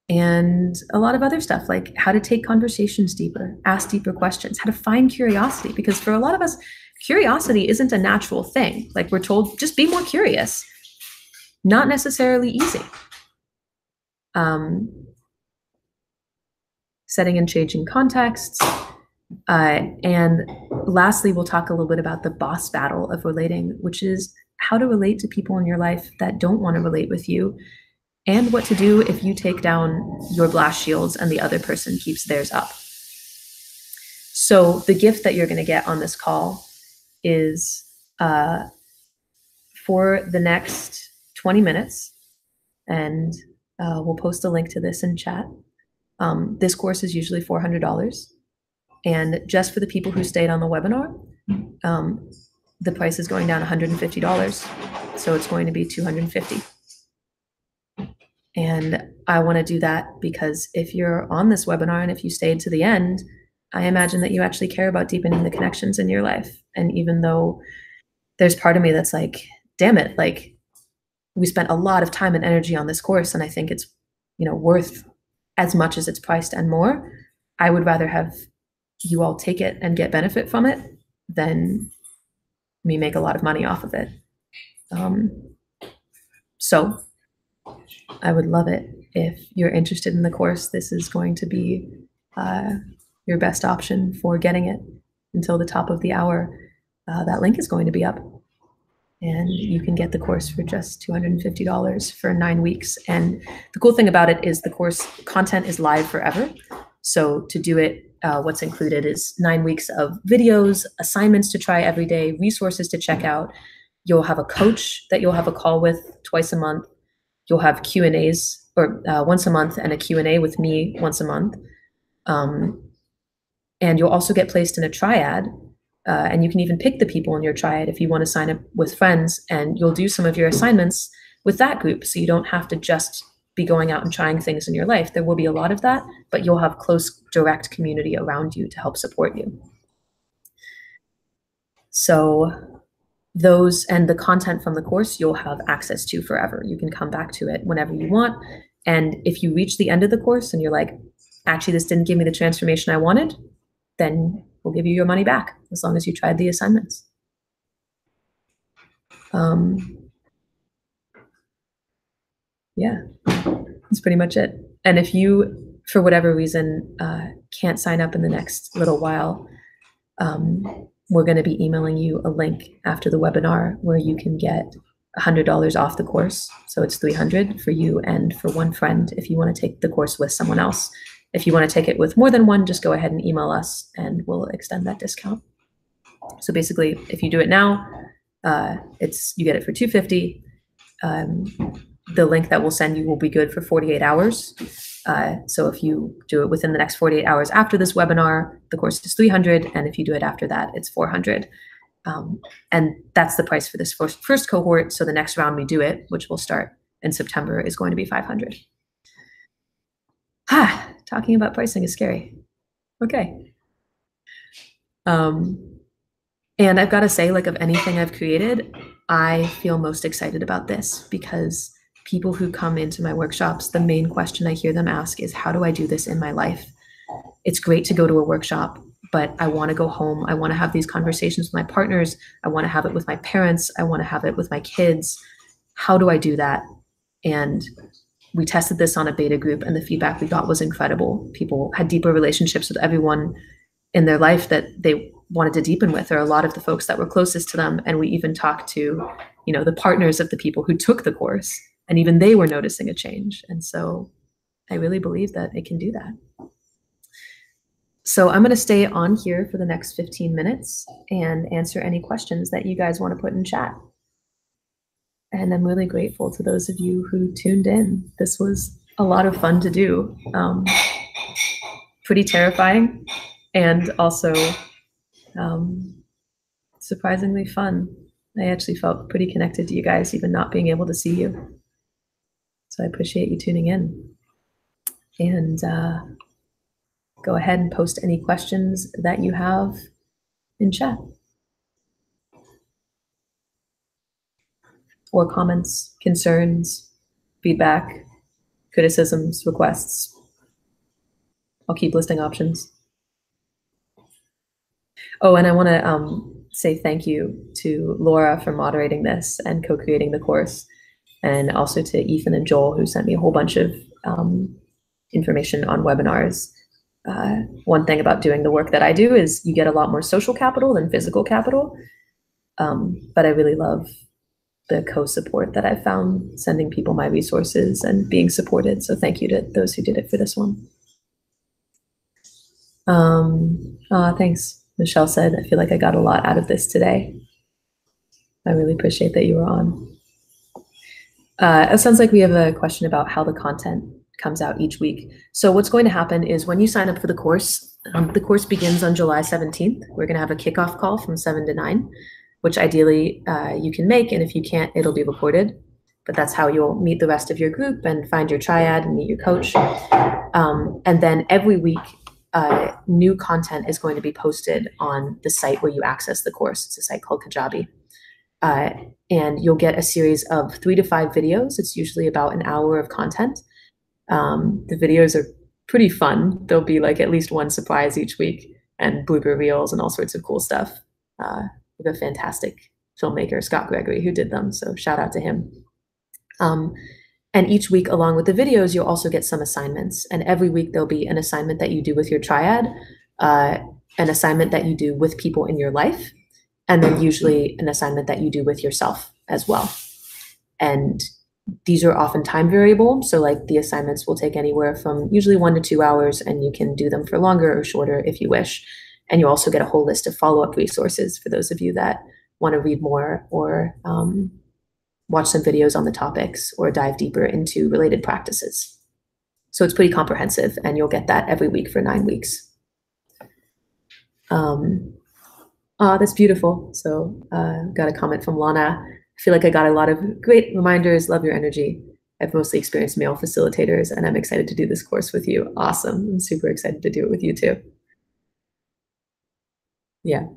And a lot of other stuff like how to take conversations deeper, ask deeper questions, how to find curiosity. Because for a lot of us, curiosity isn't a natural thing. Like we're told, just be more curious. Not necessarily easy. Setting and changing contexts. And lastly, we'll talk a little bit about the boss battle of relating, which is how to relate to people in your life that don't want to relate with you, and what to do if you take down your blast shields and the other person keeps theirs up. So the gift that you're going to get on this call is for the next 20 minutes, and We'll post a link to this in chat. This course is usually $400. And just for the people who stayed on the webinar, the price is going down $150. So it's going to be $250. And I want to do that because if you're on this webinar and if you stayed to the end, I imagine that you actually care about deepening the connections in your life. And even though there's part of me that's like, damn it, like we spent a lot of time and energy on this course, and I think it's, worth as much as it's priced and more. I would rather have you all take it and get benefit from it than me make a lot of money off of it. So I would love it if you're interested in the course. This is going to be your best option for getting it until the top of the hour. That link is going to be up, and you can get the course for just $250 for 9 weeks. And the cool thing about it is the course content is live forever. So to do it, what's included is 9 weeks of videos, assignments to try every day, resources to check out. You'll have a coach that you'll have a call with twice a month. You'll have Q&As or once a month, and a Q&A with me once a month. And you'll also get placed in a triad. And you can even pick the people in your triad if you want to sign up with friends, and you'll do some of your assignments with that group. So you don't have to just be going out and trying things in your life. There will be a lot of that, but you'll have close, direct community around you to help support you. So those and the content from the course you'll have access to forever. You can come back to it whenever you want. And if you reach the end of the course and you're like, actually, this didn't give me the transformation I wanted, then we'll give you your money back as long as you tried the assignments. Yeah, that's pretty much it. And if you, for whatever reason, can't sign up in the next little while, we're going to be emailing you a link after the webinar where you can get $100 off the course. So it's $300 for you and for one friend if you want to take the course with someone else. If you want to take it with more than one, just go ahead and email us and we'll extend that discount. So basically, if you do it now, you get it for $250. The link that we'll send you will be good for 48 hours. So if you do it within the next 48 hours after this webinar, the course is $300. And if you do it after that, it's $400. And that's the price for this first cohort. So the next round we do it, which will start in September, is going to be $500. Talking about pricing is scary. Okay. And I've got to say, like, of anything I've created, I feel most excited about this because people who come into my workshops, the main question I hear them ask is, how do I do this in my life? It's great to go to a workshop, but I want to go home. I want to have these conversations with my partners. I want to have it with my parents. I want to have it with my kids. How do I do that? And we tested this on a beta group, and the feedback we got was incredible. People had deeper relationships with everyone in their life that they wanted to deepen with, or a lot of the folks that were closest to them. And we even talked to, the partners of the people who took the course, and even they were noticing a change. And so I really believe that it can do that. So I'm going to stay on here for the next 15 minutes and answer any questions that you guys want to put in chat. And I'm really grateful to those of you who tuned in. This was a lot of fun to do. Pretty terrifying, and also surprisingly fun. I actually felt pretty connected to you guys, even not being able to see you. So I appreciate you tuning in. And go ahead and post any questions that you have in chat. Or comments, concerns, feedback, criticisms, requests. I'll keep listing options. Oh, and I want to say thank you to Laura for moderating this and co-creating the course, and also to Ethan and Joel, who sent me a whole bunch of information on webinars. One thing about doing the work that I do is you get a lot more social capital than physical capital, but I really love the co-support that I found, sending people my resources and being supported. So thank you to those who did it for this one. Thanks. Michelle said, I feel like I got a lot out of this today. I really appreciate that you were on. It sounds like we have a question about how the content comes out each week. So what's going to happen is when you sign up for the course begins on July 17th. We're going to have a kickoff call from 7 to 9, which ideally you can make, and if you can't, it'll be recorded. But that's how you'll meet the rest of your group and find your triad and meet your coach. And then every week, new content is going to be posted on the site where you access the course. It's a site called Kajabi. And you'll get a series of 3 to 5 videos. It's usually about an hour of content. The videos are pretty fun. There'll be like at least one surprise each week and blooper reels and all sorts of cool stuff. We have a fantastic filmmaker, Scott Gregory, who did them. So shout out to him. And each week, along with the videos, you'll also get some assignments. And every week there'll be an assignment that you do with your triad, an assignment that you do with people in your life, and then usually an assignment that you do with yourself as well. And these are often time variable. So like the assignments will take anywhere from usually 1 to 2 hours, and you can do them for longer or shorter if you wish. And you also get a whole list of follow-up resources for those of you that want to read more or watch some videos on the topics or dive deeper into related practices. So it's pretty comprehensive, and you'll get that every week for 9 weeks. That's beautiful. So got a comment from Lana. I feel like I got a lot of great reminders. Love your energy. I've mostly experienced male facilitators, and I'm excited to do this course with you. Awesome. I'm super excited to do it with you too. Yeah.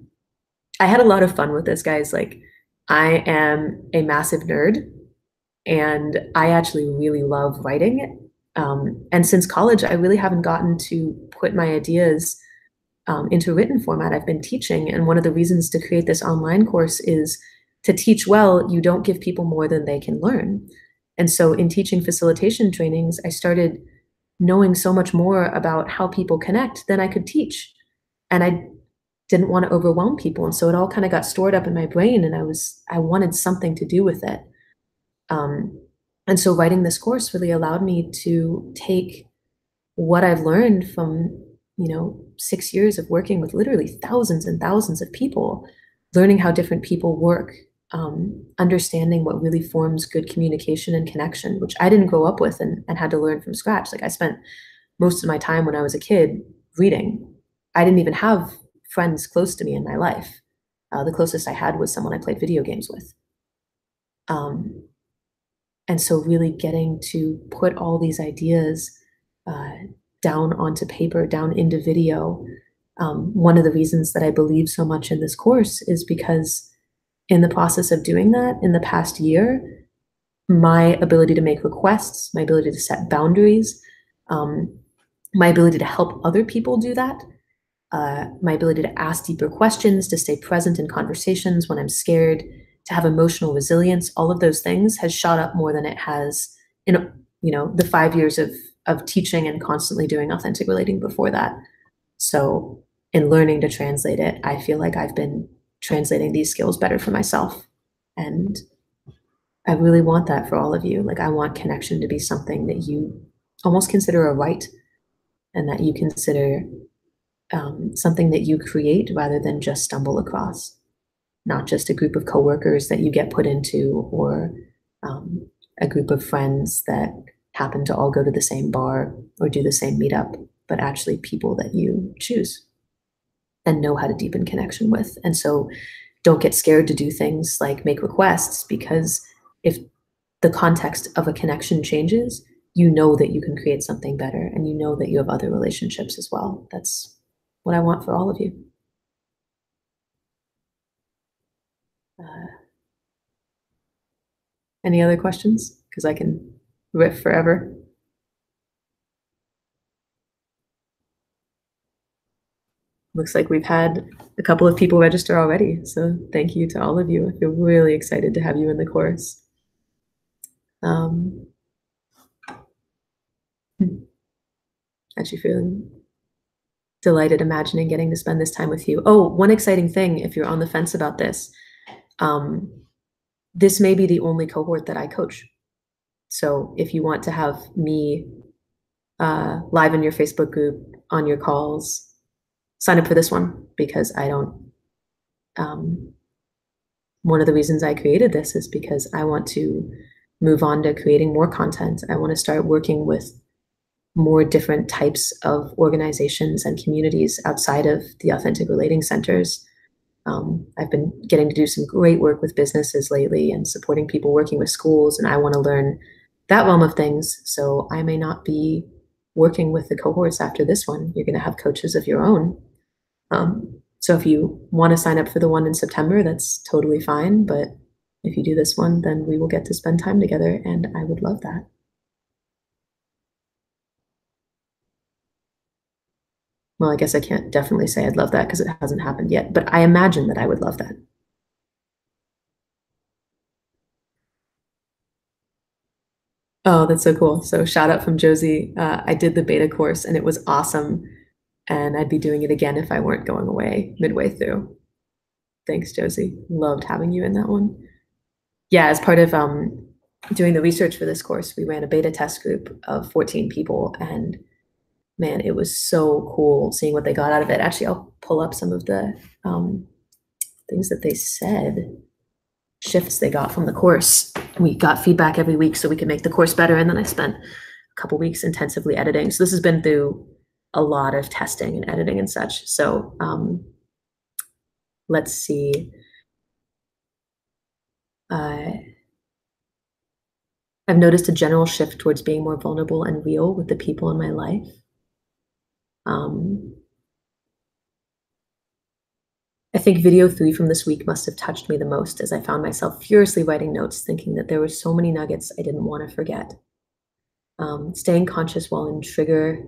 I had a lot of fun with this, guys. Like, I am a massive nerd, and I actually really love writing. And since college, I really haven't gotten to put my ideas into written format. I've been teaching, and one of the reasons to create this online course is to teach well. You don't give people more than they can learn. And so in teaching facilitation trainings, I started knowing so much more about how people connect than I could teach. And I didn't want to overwhelm people. And so it all kind of got stored up in my brain, and I wanted something to do with it. And so writing this course really allowed me to take what I've learned from 6 years of working with literally thousands and thousands of people, learning how different people work, understanding what really forms good communication and connection, which I didn't grow up with and had to learn from scratch. Like, I spent most of my time when I was a kid reading. I didn't even have friends close to me in my life. The closest I had was someone I played video games with. And so really getting to put all these ideas down onto paper, down into video. One of the reasons that I believe so much in this course is because in the process of doing that, in the past year, my ability to make requests, my ability to set boundaries, my ability to help other people do that, my ability to ask deeper questions, to stay present in conversations when I'm scared, to have emotional resilience, all of those things has shot up more than it has in the 5 years of teaching and constantly doing authentic relating before that. So in learning to translate it, I feel like I've been translating these skills better for myself. And I really want that for all of you. Like, I want connection to be something that you almost consider a right, and that you consider something that you create rather than just stumble across. Not just a group of coworkers that you get put into, or a group of friends that happen to all go to the same bar or do the same meetup, but actually people that you choose and know how to deepen connection with. And so don't get scared to do things like make requests, because if the context of a connection changes, you know that you can create something better, and you know that you have other relationships as well. That's what I want for all of you. Any other questions? Because I can riff forever. Looks like we've had a couple of people register already. So thank you to all of you. I feel really excited to have you in the course. Actually feeling delighted imagining getting to spend this time with you. Oh, one exciting thing, if you're on the fence about this, this may be the only cohort that I coach. So if you want to have me live in your Facebook group, on your calls, sign up for this one, because I don't, one of the reasons I created this is because I want to move on to creating more content. I want to start working with more different types of organizations and communities outside of the Authentic Relating Centers. I've been getting to do some great work with businesses lately and supporting people working with schools, and I want to learn that realm of things. So I may not be working with the cohorts after this one. You're going to have coaches of your own. So if you want to sign up for the one in September, that's totally fine. But if you do this one, then we will get to spend time together, and I would love that. Well, I guess I can't definitely say I'd love that because it hasn't happened yet, but I imagine that I would love that. Oh, that's so cool. So shout out from Josie. I did the beta course and it was awesome. And I'd be doing it again if I weren't going away midway through. Thanks, Josie. Loved having you in that one. Yeah, as part of doing the research for this course, we ran a beta test group of 14 people, and man, it was so cool seeing what they got out of it. Actually, I'll pull up some of the things that they said, shifts they got from the course. We got feedback every week so we could make the course better, and then I spent a couple weeks intensively editing. So this has been through a lot of testing and editing and such. So let's see. I've noticed a general shift towards being more vulnerable and real with the people in my life. I think video 3 from this week must have touched me the most, as I found myself furiously writing notes, thinking that there were so many nuggets I didn't want to forget. Staying conscious while in trigger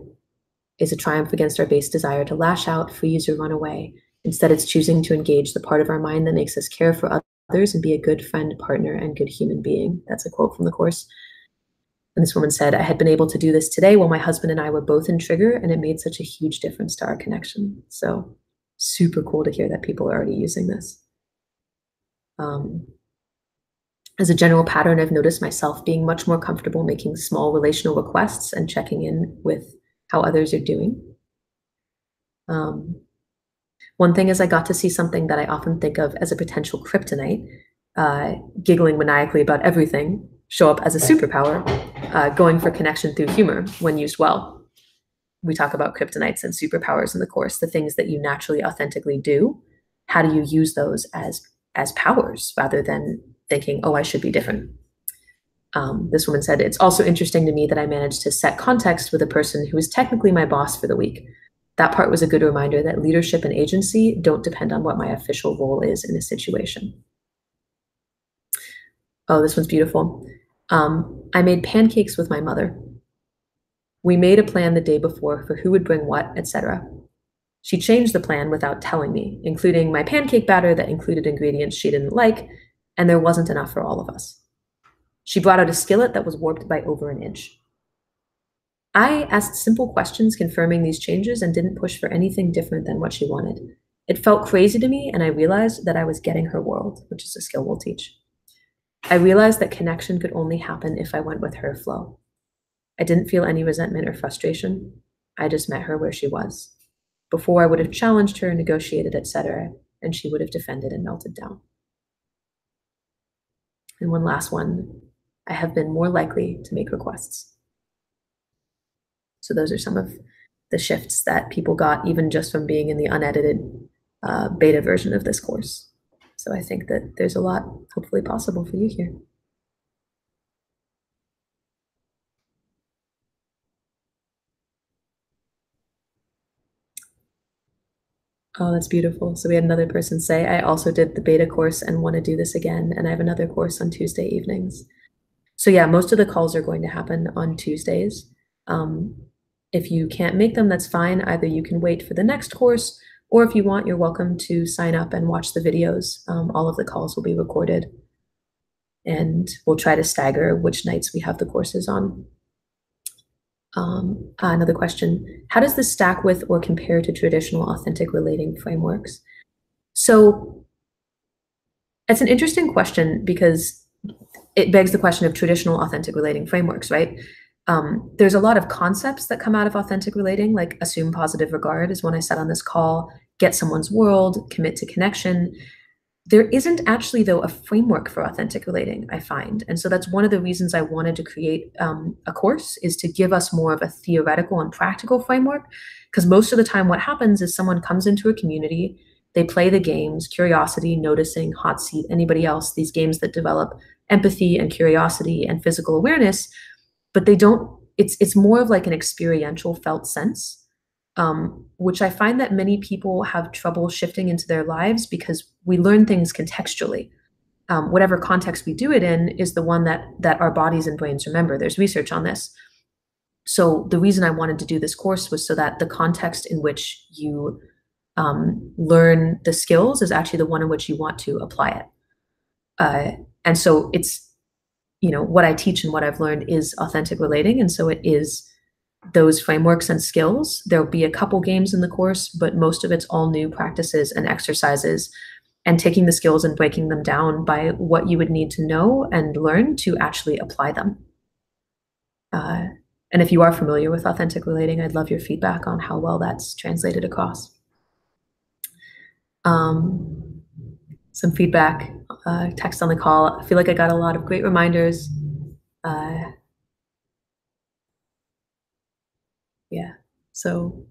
is a triumph against our base desire to lash out, freeze, or run away. Instead, it's choosing to engage the part of our mind that makes us care for others and be a good friend, partner, and good human being. That's a quote from the course. And this woman said, I had been able to do this today while my husband and I were both in trigger, and it made such a huge difference to our connection. So super cool to hear that people are already using this. As a general pattern, I've noticed myself being much more comfortable making small relational requests and checking in with how others are doing. One thing is I got to see something that I often think of as a potential kryptonite, giggling maniacally about everything, show up as a superpower, going for connection through humor when used well. We talk about kryptonites and superpowers in the course, the things that you naturally, authentically do. How do you use those as powers rather than thinking, oh, I should be different? This woman said, it's also interesting to me that I managed to set context with a person who is technically my boss for the week. That part was a good reminder that leadership and agency don't depend on what my official role is in a situation. Oh, this one's beautiful. I made pancakes with my mother. We made a plan the day before for who would bring what, etc. She changed the plan without telling me, including my pancake batter that included ingredients she didn't like, and there wasn't enough for all of us. She brought out a skillet that was warped by over an inch. I asked simple questions confirming these changes and didn't push for anything different than what she wanted. It felt crazy to me, and I realized that I was getting her world, which is a skill we'll teach. I realized that connection could only happen if I went with her flow. I didn't feel any resentment or frustration. I just met her where she was. Before, I would have challenged her, negotiated, etc., and she would have defended and melted down. And one last one, I have been more likely to make requests. So those are some of the shifts that people got even just from being in the unedited beta version of this course. So I think that there's a lot hopefully possible for you here. Oh, that's beautiful. So we had another person say, I also did the beta course and want to do this again. And I have another course on Tuesday evenings. So yeah, most of the calls are going to happen on Tuesdays. If you can't make them, that's fine. Either you can wait for the next course, or if you want, you're welcome to sign up and watch the videos. All of the calls will be recorded. And we'll try to stagger which nights we have the courses on. Another question, how does this stack with or compare to traditional authentic relating frameworks? So it's an interesting question because it begs the question of traditional authentic relating frameworks, right? There's a lot of concepts that come out of authentic relating, like assume positive regard is one I said on this call, get someone's world, commit to connection. There isn't actually, though, a framework for authentic relating, I find. And so that's one of the reasons I wanted to create a course, is to give us more of a theoretical and practical framework. Because most of the time what happens is someone comes into a community, they play the games, curiosity, noticing, hot seat, anybody else, these games that develop empathy and curiosity and physical awareness, but they don't, it's more of like an experiential felt sense, which I find that many people have trouble shifting into their lives because we learn things contextually. Whatever context we do it in is the one that our bodies and brains remember. There's research on this. So the reason I wanted to do this course was so that the context in which you learn the skills is actually the one in which you want to apply it. And so it's, what I teach and what I've learned is authentic relating. And so it is those frameworks and skills. There'll be a couple games in the course, but most of it's all new practices and exercises, and taking the skills and breaking them down by what you would need to know and learn to actually apply them. And if you are familiar with authentic relating, I'd love your feedback on how well that's translated across. Some feedback, text on the call. I feel like I got a lot of great reminders. Yeah, so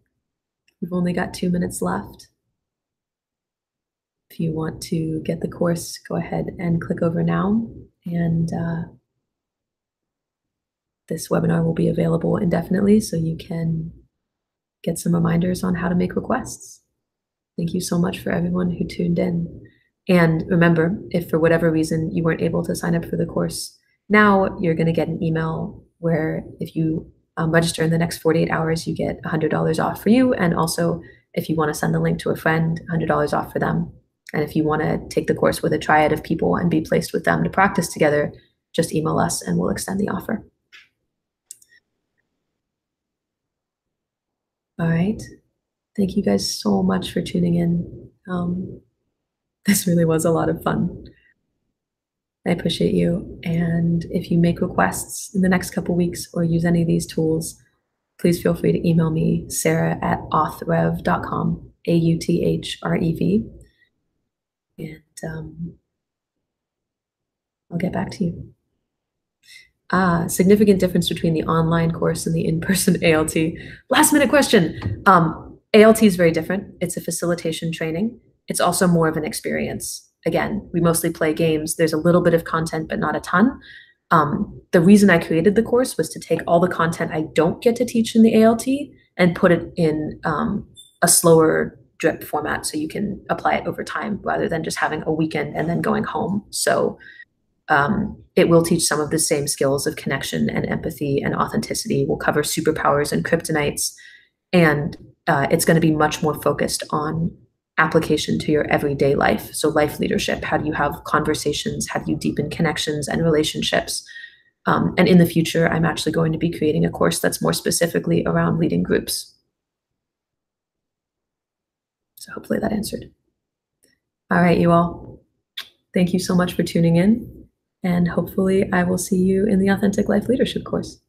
we've only got 2 minutes left. If you want to get the course, go ahead and click over now, and this webinar will be available indefinitely, so you can get some reminders on how to make requests. Thank you so much for everyone who tuned in. And remember, if for whatever reason you weren't able to sign up for the course, now you're going to get an email where if you register in the next 48 hours, you get $100 off for you. And also, if you want to send the link to a friend, $100 off for them. And if you want to take the course with a triad of people and be placed with them to practice together, just email us and we'll extend the offer. All right. Thank you guys so much for tuning in. This really was a lot of fun. I appreciate you. And if you make requests in the next couple weeks or use any of these tools, please feel free to email me, sarah@authrev.com, AUTHREV. And I'll get back to you. Significant difference between the online course and the in-person ALT. Last minute question. ALT is very different. It's a facilitation training. It's also more of an experience. Again, we mostly play games. There's a little bit of content, but not a ton. The reason I created the course was to take all the content I don't get to teach in the ALT and put it in a slower drip format so you can apply it over time rather than just having a weekend and then going home. So it will teach some of the same skills of connection and empathy and authenticity. We'll cover superpowers and kryptonites, and it's going to be much more focused on application to your everyday life. So life leadership, how do you have conversations? How do you deepen connections and relationships? And in the future, I'm actually going to be creating a course that's more specifically around leading groups. So hopefully that answered. All right, you all. Thank you so much for tuning in. And hopefully I will see you in the Authentic Life Leadership course.